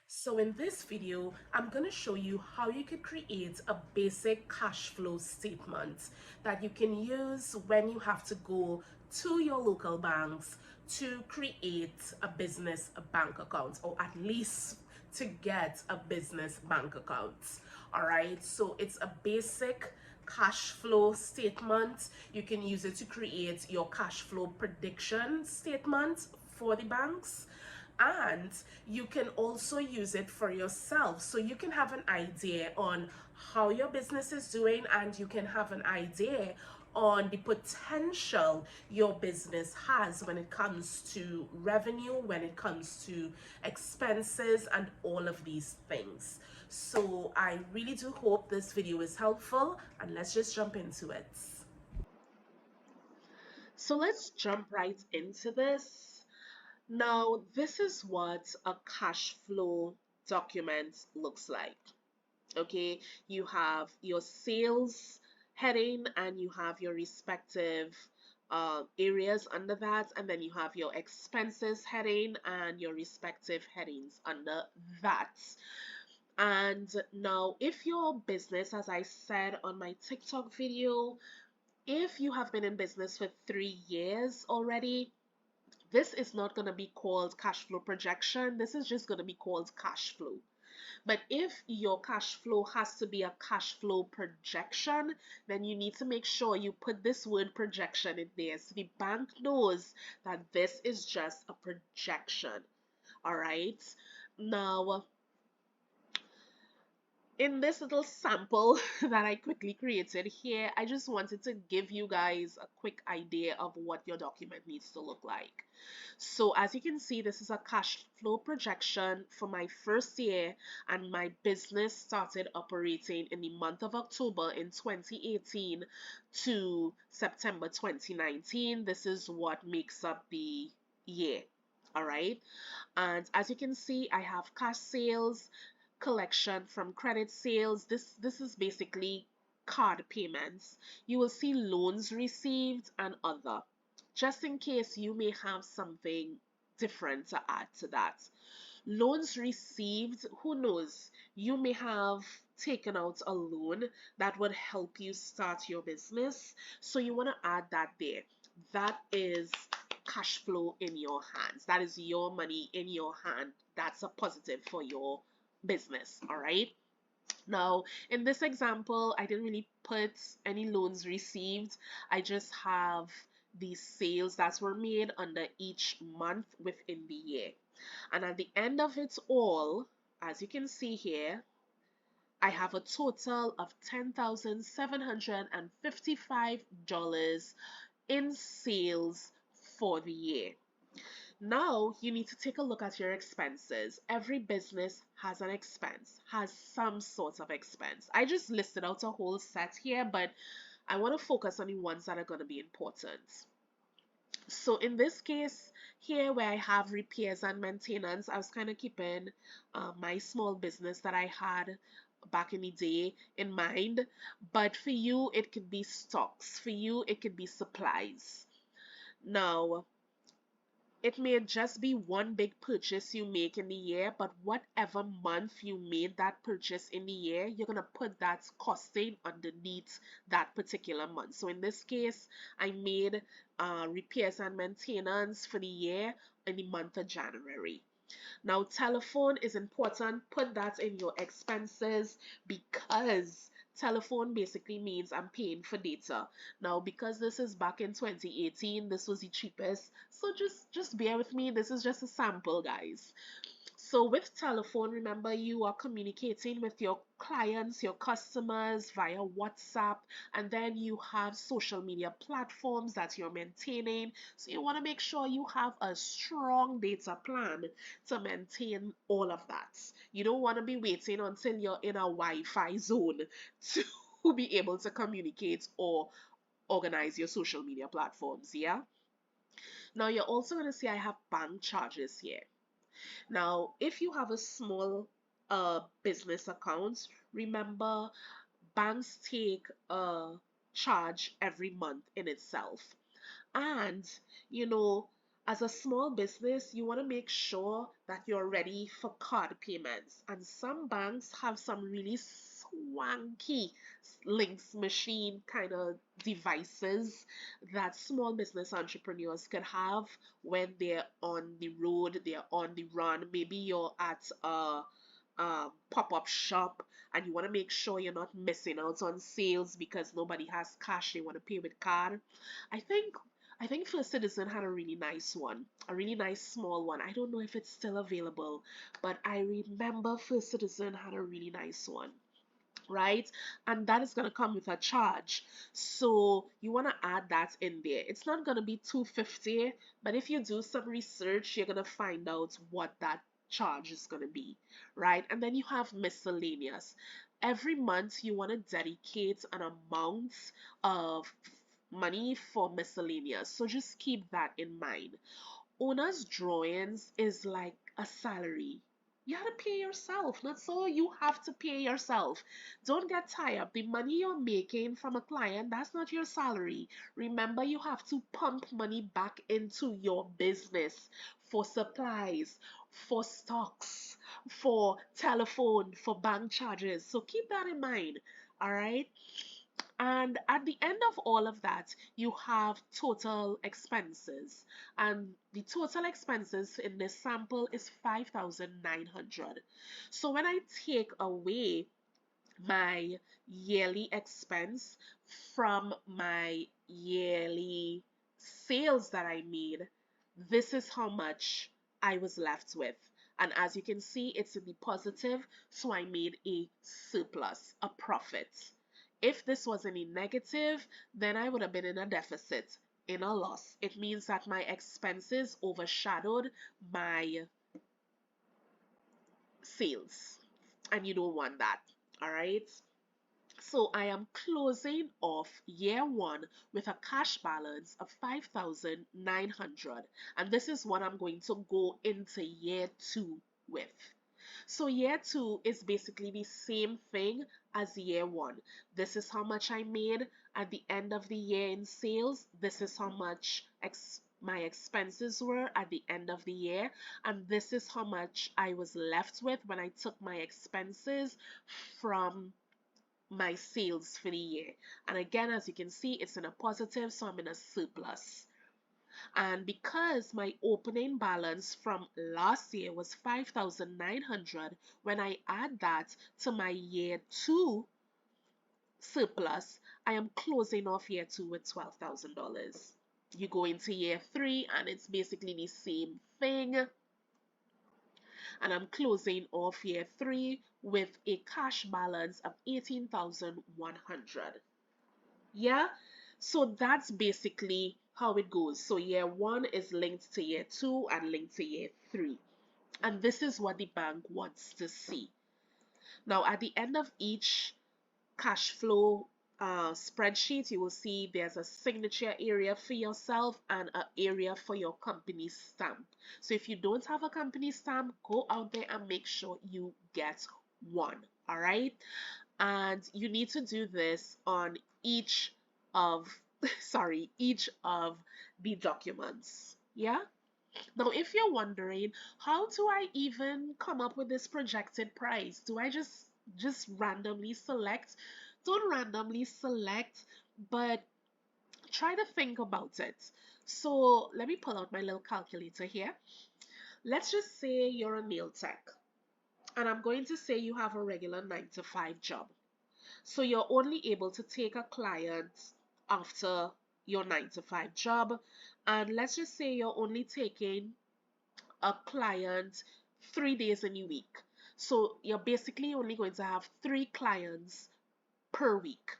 So in this video, I'm going to show you how you could create a basic cash flow statement that you can use when you have to go to your local banks to create a business bank account, or at least to get a business bank account. All right, so it's a basic cash flow statement. You can use it to create your cash flow prediction statement for the banks, and you can also use it for yourself, so you can have an idea on how your business is doing, and you can have an idea on the potential your business has when it comes to revenue, when it comes to expenses, and all of these things. So I really do hope this video is helpful, and let's just jump into it. So let's jump right into this. Now, this is what a cash flow document looks like. Okay, you have your sales heading and you have your respective areas under that, and then you have your expenses heading and your respective headings under that. And now, if your business, as I said on my TikTok video, if you have been in business for 3 years already, this is not going to be called cash flow projection. This is just going to be called cash flow. But if your cash flow has to be a cash flow projection, then you need to make sure you put this word projection in there so the bank knows that this is just a projection. All right. Now, in this little sample that I quickly created here, I just wanted to give you guys a quick idea of what your document needs to look like. So as you can see, this is a cash flow projection for my first year, and my business started operating in the month of October in 2018 to September 2019. This is what makes up the year. All right. And as you can see, I have cash sales, collection from credit sales. This is basically card payments. You will see loans received and other, just in case you may have something different to add to that. Loans received, who knows, you may have taken out a loan that would help you start your business, so you want to add that there. That is cash flow in your hands. That is your money in your hand. That's a positive for your business. All right. Now, in this example, I didn't really put any loans received. I just have the sales that were made under each month within the year. And at the end of it all, as you can see here, I have a total of $10,755 in sales for the year. Now you need to take a look at your expenses. Every business has an expense, has some sort of expense. I just listed out a whole set here, but I want to focus on the ones that are going to be important. So in this case here, where I have repairs and maintenance, I was kind of keeping my small business that I had back in the day in mind. But for you, it could be stocks. For you, it could be supplies. Now, it may just be one big purchase you make in the year, but whatever month you made that purchase in the year, you're going to put that costing underneath that particular month. So in this case, I made repairs and maintenance for the year in the month of January. Now, telephone is important. Put that in your expenses, because telephone basically means I'm paying for data. Now, because this is back in 2018, this was the cheapest. So just bear with me. This is just a sample, guys. So with telephone, remember, you are communicating with your clients, your customers via WhatsApp, and then you have social media platforms that you're maintaining. So you want to make sure you have a strong data plan to maintain all of that. You don't want to be waiting until you're in a Wi-Fi zone to be able to communicate or organize your social media platforms, yeah? Now you're also going to see I have bank charges here. Now, if you have a small business account, remember, banks take a charge every month in itself. And, you know, As a small business, you want to make sure that you're ready for card payments. And some banks have some really swanky links machine kind of devices that small business entrepreneurs can have when they're on the road, they're on the run. Maybe you're at a pop-up shop and you want to make sure you're not missing out on sales because nobody has cash, they want to pay with card. I think I think First Citizen had a really nice one, a really nice small one. I don't know if it's still available, but I remember First Citizen had a really nice one, right? And that is going to come with a charge. So you want to add that in there. It's not going to be 250, but if you do some research, you're going to find out what that charge is going to be, right? And then you have miscellaneous. Every month you want to dedicate an amount of money for miscellaneous. So just keep that in mind. Owner's drawings is like a salary. You have to pay yourself, not so you have to pay yourself. Don't get tired up. The money you're making from a client, that's not your salary. Remember, you have to pump money back into your business for supplies, for stocks, for telephone, for bank charges. So keep that in mind. All right. And at the end of all of that, you have total expenses. And the total expenses in this sample is 5,900. So when I take away my yearly expense from my yearly sales that I made, this is how much I was left with. And as you can see, it's in the positive, so I made a surplus, a profit. If this was in a negative, then I would have been in a deficit, in a loss. It means that my expenses overshadowed my sales, and you don't want that. All right. So I am closing off year one with a cash balance of 5,900, and this is what I'm going to go into year two with. So year two is basically the same thing as year one. This is how much I made at the end of the year in sales. This is how much my expenses were at the end of the year. And this is how much I was left with when I took my expenses from my sales for the year. And again, as you can see, it's in a positive, so I'm in a surplus. And because my opening balance from last year was 5,900, when I add that to my year two surplus, I am closing off year two with $12,000. You go into year three and it's basically the same thing. And I'm closing off year three with a cash balance of 18,100. Yeah, so that's basically how it goes. So year one is linked to year two and linked to year three. And this is what the bank wants to see. Now, at the end of each cash flow spreadsheet, you will see there's a signature area for yourself and an area for your company stamp. So if you don't have a company stamp, go out there and make sure you get one. All right. And you need to do this on each of each of the documents. Yeah. Now, if you're wondering, how do I even come up with this projected price? Do I just randomly select? Don't randomly select, but try to think about it. So let me pull out my little calculator here. Let's just say you're a nail tech, and I'm going to say you have a regular 9 to 5 job. So you're only able to take a client after your 9 to 5 job. And let's just say you're only taking a client 3 days in a week. So you're basically only going to have 3 clients per week.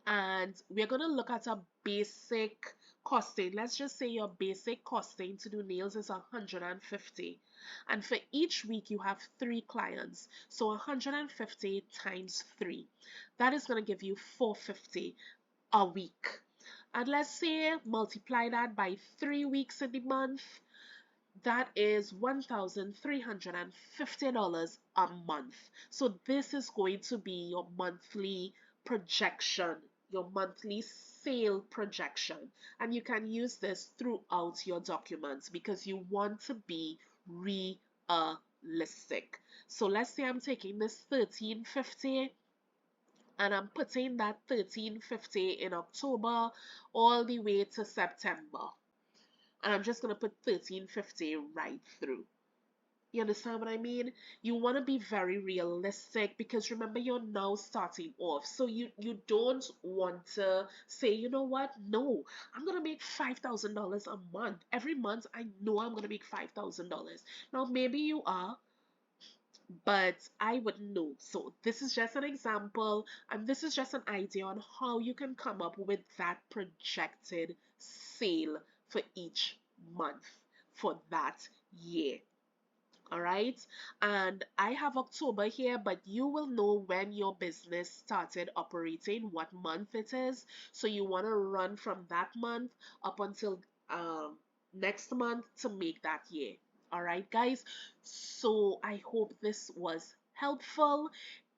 And we're going to look at a basic costing. Let's just say your basic costing to do nails is 150. And for each week you have 3 clients. So 150 times 3. That is going to give you 450 a week. And let's say multiply that by 3 weeks in the month. That is $1,350 a month. So this is going to be your monthly projection your monthly sale projection. And you can use this throughout your documents because you want to be realistic. So let's say I'm taking this 1350 and I'm putting that 1350 in October all the way to September. And I'm just going to put 1350 right through. You understand what I mean? You want to be very realistic because remember you're now starting off. So you don't want to say, you know what? No, I'm going to make $5,000 a month. Every month I know I'm going to make $5,000. Now maybe you are, but I wouldn't know. So this is just an example, and this is just an idea on how you can come up with that projected sale for each month for that year. All right, and I have October here, but you will know when your business started operating, what month it is. So you want to run from that month up until next month to make that year. All right, guys. So I hope this was helpful.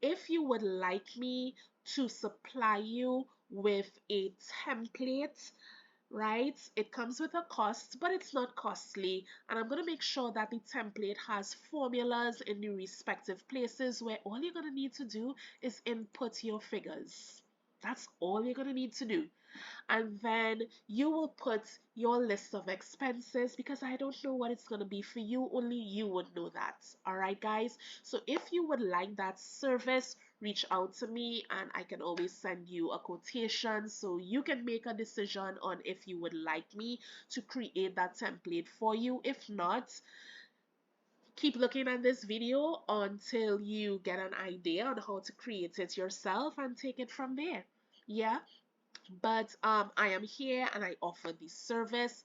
If you would like me to supply you with a template, right? It comes with a cost, but it's not costly. And I'm going to make sure that the template has formulas in the respective places where all you're going to need to do is input your figures. That's all you're going to need to do. And then you will put your list of expenses because I don't know what it's going to be for you. Only you would know that. All right, guys. So if you would like that service, reach out to me and I can always send you a quotation so you can make a decision on if you would like me to create that template for you. If not, keep looking at this video until you get an idea on how to create it yourself and take it from there. Yeah, but I am here and I offer this service.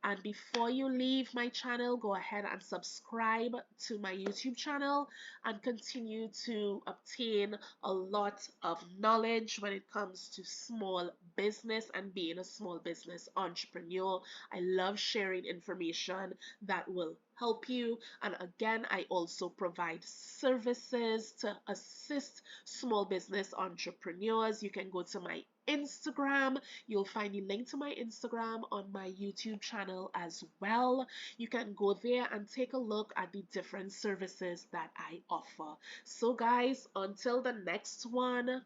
And before you leave my channel, go ahead and subscribe to my YouTube channel and continue to obtain a lot of knowledge when it comes to small business and being a small business entrepreneur. I love sharing information that will help you. And again, I also provide services to assist small business entrepreneurs. You can go to my Instagram. You'll find the link to my Instagram on my YouTube channel as well. You can go there and take a look at the different services that I offer. So guys, until the next one,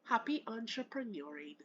happy entrepreneuring.